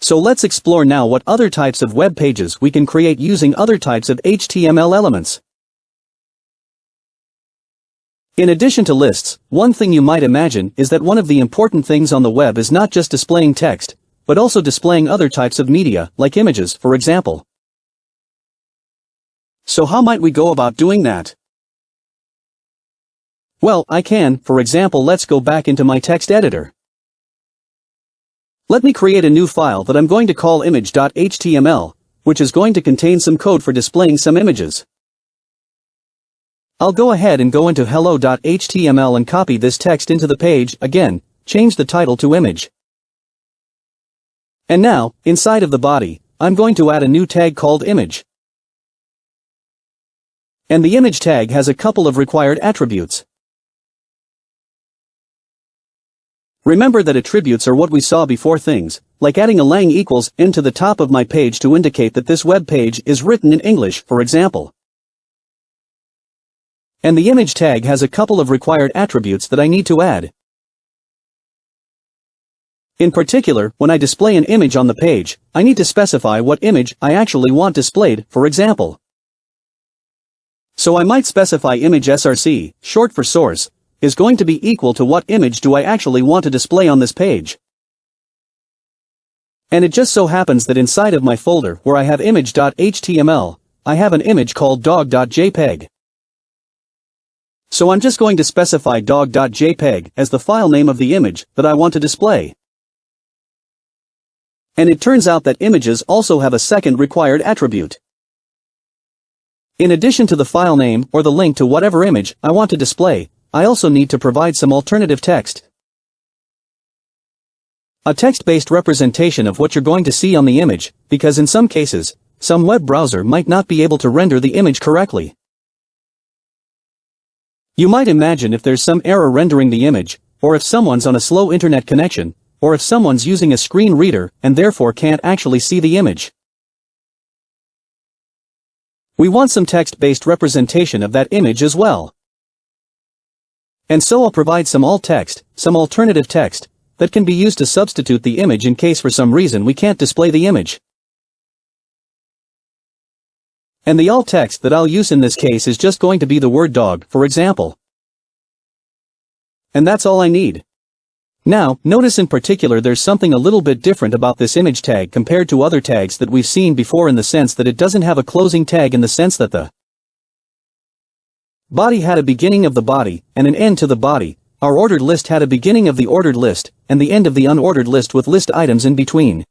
So let's explore now what other types of web pages we can create using other types of HTML elements. In addition to lists, one thing you might imagine is that one of the important things on the web is not just displaying text, but also displaying other types of media, like images, for example. So how might we go about doing that? Well, for example, let's go back into my text editor. Let me create a new file that I'm going to call image.html, which is going to contain some code for displaying some images. I'll go ahead and go into hello.html and copy this text into the page. Again, change the title to image. And now, inside of the body, I'm going to add a new tag called image. And the image tag has a couple of required attributes. Remember that attributes are what we saw before, things like adding a lang equals n to the top of my page to indicate that this web page is written in English, for example. And the image tag has a couple of required attributes that I need to add. In particular, when I display an image on the page, I need to specify what image I actually want displayed, for example. So I might specify image src, short for source, is going to be equal to what image do I actually want to display on this page. And it just so happens that inside of my folder where I have image.html, I have an image called dog.jpg. So I'm just going to specify dog.jpg as the file name of the image that I want to display. And it turns out that images also have a second required attribute. In addition to the file name or the link to whatever image I want to display, I also need to provide some alternative text. A text-based representation of what you're going to see on the image, because in some cases, some web browser might not be able to render the image correctly. You might imagine if there's some error rendering the image, or if someone's on a slow internet connection, or if someone's using a screen reader and therefore can't actually see the image. We want some text-based representation of that image as well. And so I'll provide some alt text, some alternative text, that can be used to substitute the image in case for some reason we can't display the image. And the alt text that I'll use in this case is just going to be the word dog, for example. And that's all I need. Now, notice in particular there's something a little bit different about this image tag compared to other tags that we've seen before, in the sense that it doesn't have a closing tag, in the sense that the body had a beginning of the body and an end to the body. Our ordered list had a beginning of the ordered list and the end of the unordered list with list items in between.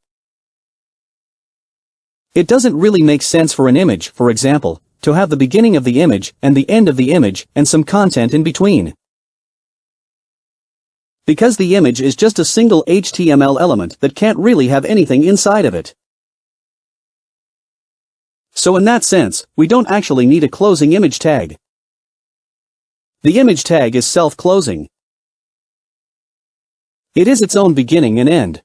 It doesn't really make sense for an image, for example, to have the beginning of the image and the end of the image and some content in between. Because the image is just a single HTML element that can't really have anything inside of it. So in that sense, we don't actually need a closing image tag. The image tag is self-closing. It is its own beginning and end.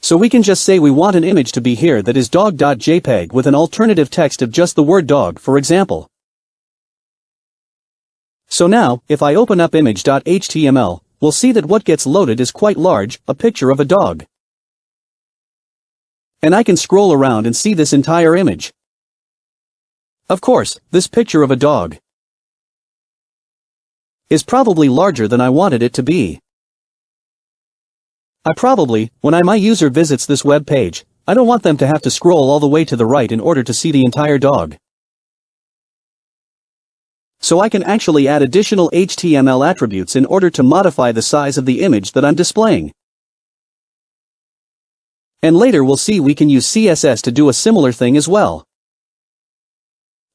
So we can just say we want an image to be here that is dog.jpg with an alternative text of just the word dog, for example. So now, if I open up image.html, we'll see that what gets loaded is quite large, a picture of a dog. And I can scroll around and see this entire image. Of course, this picture of a dog is probably larger than I wanted it to be. When my user visits this web page, I don't want them to have to scroll all the way to the right in order to see the entire dog. So I can actually add additional HTML attributes in order to modify the size of the image that I'm displaying. And later we'll see we can use CSS to do a similar thing as well.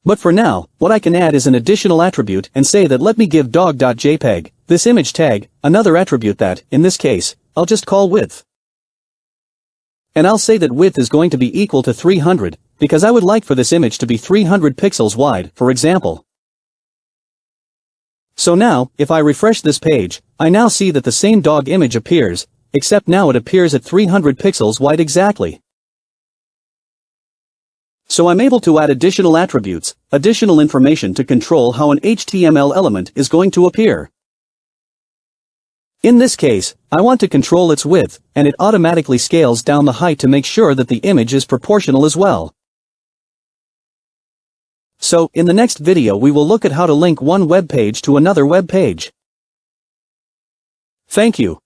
But for now, what I can add is an additional attribute and say that let me give dog.jpg, this image tag, another attribute that, in this case, I'll just call width. And I'll say that width is going to be equal to 300, because I would like for this image to be 300 pixels wide, for example. So now, if I refresh this page, I now see that the same dog image appears, except now it appears at 300 pixels wide exactly. So I'm able to add additional attributes, additional information to control how an HTML element is going to appear. In this case, I want to control its width, and it automatically scales down the height to make sure that the image is proportional as well. So, in the next video we will look at how to link one web page to another web page. Thank you.